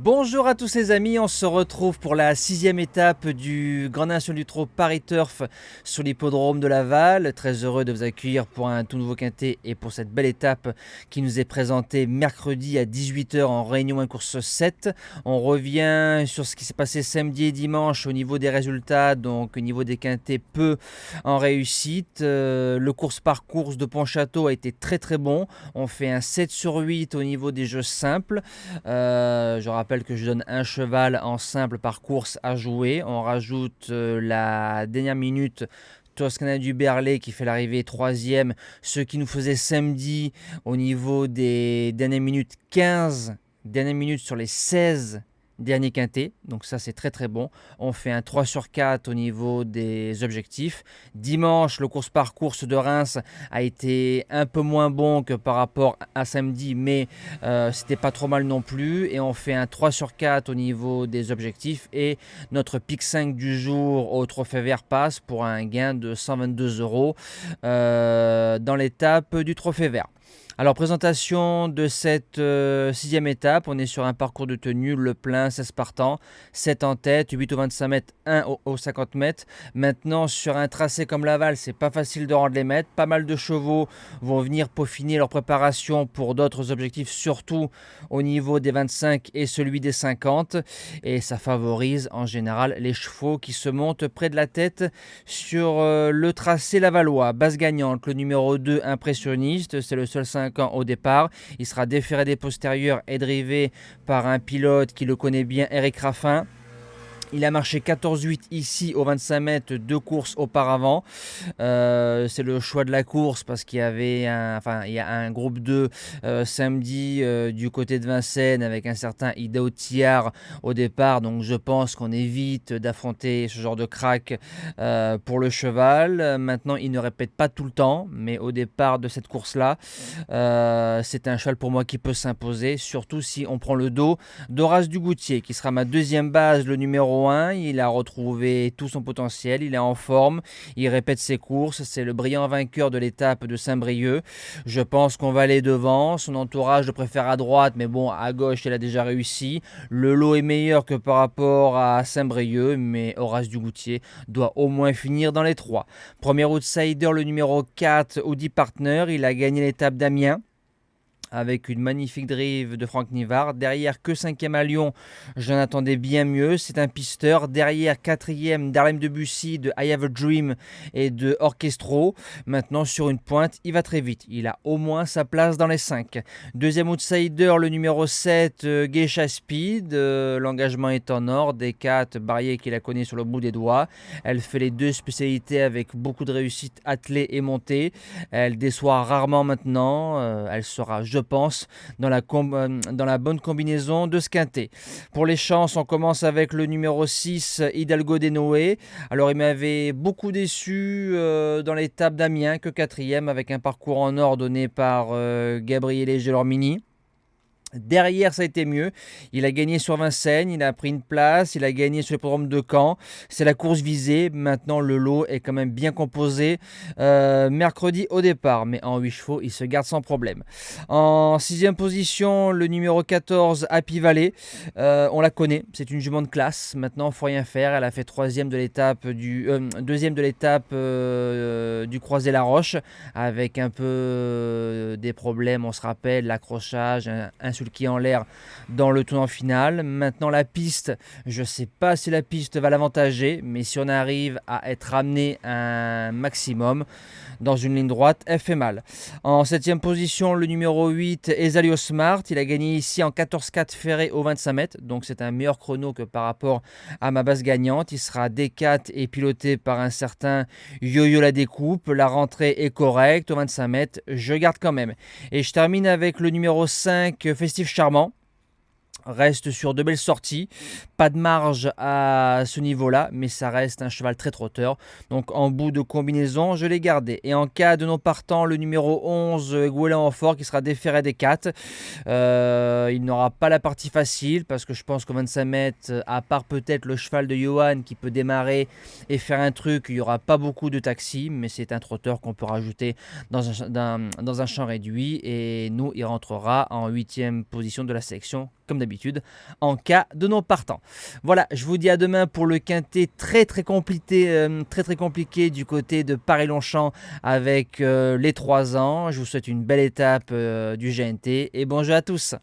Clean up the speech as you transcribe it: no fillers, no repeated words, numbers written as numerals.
Bonjour à tous les amis, on se retrouve pour la 6e étape du Grand National du Trot Paris Turf sur l'hippodrome de Laval. Très heureux de vous accueillir pour un tout nouveau quintet et pour cette belle étape qui nous est présentée mercredi à 18h en réunion 1 course 7. On revient sur ce qui s'est passé samedi et dimanche au niveau des résultats, donc au niveau des quintets peu en réussite. Le course par course de Pontchâteau a été très bon. On fait un 7 sur 8 au niveau des jeux simples. Je rappelle que je donne un cheval en simple par course à jouer. On rajoute la dernière minute Toscana du Berlay qui fait l'arrivée 3e, ce qui nous faisait samedi au niveau des dernières minutes 15 dernières minutes sur les 16 dernier quintet, donc ça c'est très bon. On fait un 3 sur 4 au niveau des objectifs. Dimanche, le course par course de Reims a été un peu moins bon que par rapport à samedi, mais c'était pas trop mal non plus. Et on fait un 3 sur 4 au niveau des objectifs. Et notre pic 5 du jour au Trophée Vert passe pour un gain de 122 € dans l'étape du Trophée Vert. Alors, présentation de cette 6e étape. On est sur un parcours de tenue, le plein, 16 partants, 7 en tête, 8 au 25 mètres, 1 au 50 mètres. Maintenant, sur un tracé comme Laval, c'est pas facile de rendre les mètres. Pas mal de chevaux vont venir peaufiner leur préparation pour d'autres objectifs, surtout au niveau des 25 et celui des 50. Et ça favorise en général les chevaux qui se montent près de la tête sur le tracé lavallois. Base gagnante, le numéro 2, impressionniste, c'est le seul 5 ans au départ. Il sera déféré des postérieurs et drivé par un pilote qui le connaît bien, Eric Raffin. Il a marché 14-8 ici au 25 mètres, 2 courses auparavant. C'est le choix de la course parce qu'il y avait il y a un groupe 2 samedi du côté de Vincennes avec un certain Idaho Tiar au départ. Donc je pense qu'on évite d'affronter ce genre de crack pour le cheval. Maintenant, il ne répète pas tout le temps, mais au départ de cette course-là, c'est un cheval pour moi qui peut s'imposer, surtout si on prend le dos d'Horace Dugoutier, qui sera ma deuxième base, le numéro 1. Il a retrouvé tout son potentiel, il est en forme, il répète ses courses, c'est le brillant vainqueur de l'étape de Saint-Brieuc. Je pense qu'on va aller devant, son entourage le préfère à droite, mais bon, à gauche il a déjà réussi. Le lot est meilleur que par rapport à Saint-Brieuc, mais Horace Dugoutier doit au moins finir dans les 3. Premier outsider, le numéro 4, Audi Partner, il a gagné l'étape d'Amiens avec une magnifique drive de Franck Nivard. Derrière, que 5e à Lyon, j'en attendais bien mieux. C'est un pisteur. Derrière, 4e, Darlem Debussy de I Have a Dream et de Orchestro. Maintenant, sur une pointe, il va très vite. Il a au moins sa place dans les 5. Deuxième outsider, le numéro 7, Geisha Speed. L'engagement est en or. Des 4 Barrier qui la connaît sur le bout des doigts. Elle fait les deux spécialités avec beaucoup de réussite attelée et montée. Elle déçoit rarement maintenant. Elle sera, je pense, dans la bonne combinaison de ce quintet. Pour les chances, on commence avec le numéro 6, Hidalgo de Noé. Alors, il m'avait beaucoup déçu dans l'étape d'Amiens, que 4e, avec un parcours en or donné par Gabriele Gelormini. Derrière, ça a été mieux. Il a gagné sur Vincennes, il a pris une place, il a gagné sur l'hippodrome de Caen. C'est la course visée. Maintenant, le lot est quand même bien composé. Mercredi au départ, mais en 8 chevaux, il se garde sans problème. En 6e position, le numéro 14, Happy Valley. On la connaît, c'est une jument de classe. Maintenant, il ne faut rien faire. Elle a fait 2e de l'étape du Croisé-la-Roche, avec un peu des problèmes. On se rappelle, l'accrochage, un sulky en l'air dans le tournant final. Maintenant, la piste, je ne sais pas si la piste va l'avantager, mais si on arrive à être ramené un maximum dans une ligne droite, elle fait mal. En 7e position, le numéro 8, Esalio Smart. Il a gagné ici en 14-4 ferré au 25 mètres, donc c'est un meilleur chrono que par rapport à ma base gagnante. Il sera D4 et piloté par un certain Yo-Yo la découpe. La rentrée est correcte au 25 mètres, je garde quand même. Et je termine avec le numéro 5, Festif Charmant. Reste sur de belles sorties, pas de marge à ce niveau-là, mais ça reste un cheval très trotteur. Donc en bout de combinaison, je l'ai gardé. Et en cas de non partant, le numéro 11, Gouelin en fort, qui sera déféré des 4. Il n'aura pas la partie facile, parce que je pense qu'au 25 mètres, à part peut-être le cheval de Johan qui peut démarrer et faire un truc, il n'y aura pas beaucoup de taxi, mais c'est un trotteur qu'on peut rajouter dans un champ réduit. Et nous, il rentrera en 8e position de la sélection, comme d'habitude. d'habitude en cas de non partant. Voilà, je vous dis à demain pour le quintet très compliqué du côté de Paris-Longchamp avec les 3 ans. Je vous souhaite une belle étape du GNT et bon jeu à tous.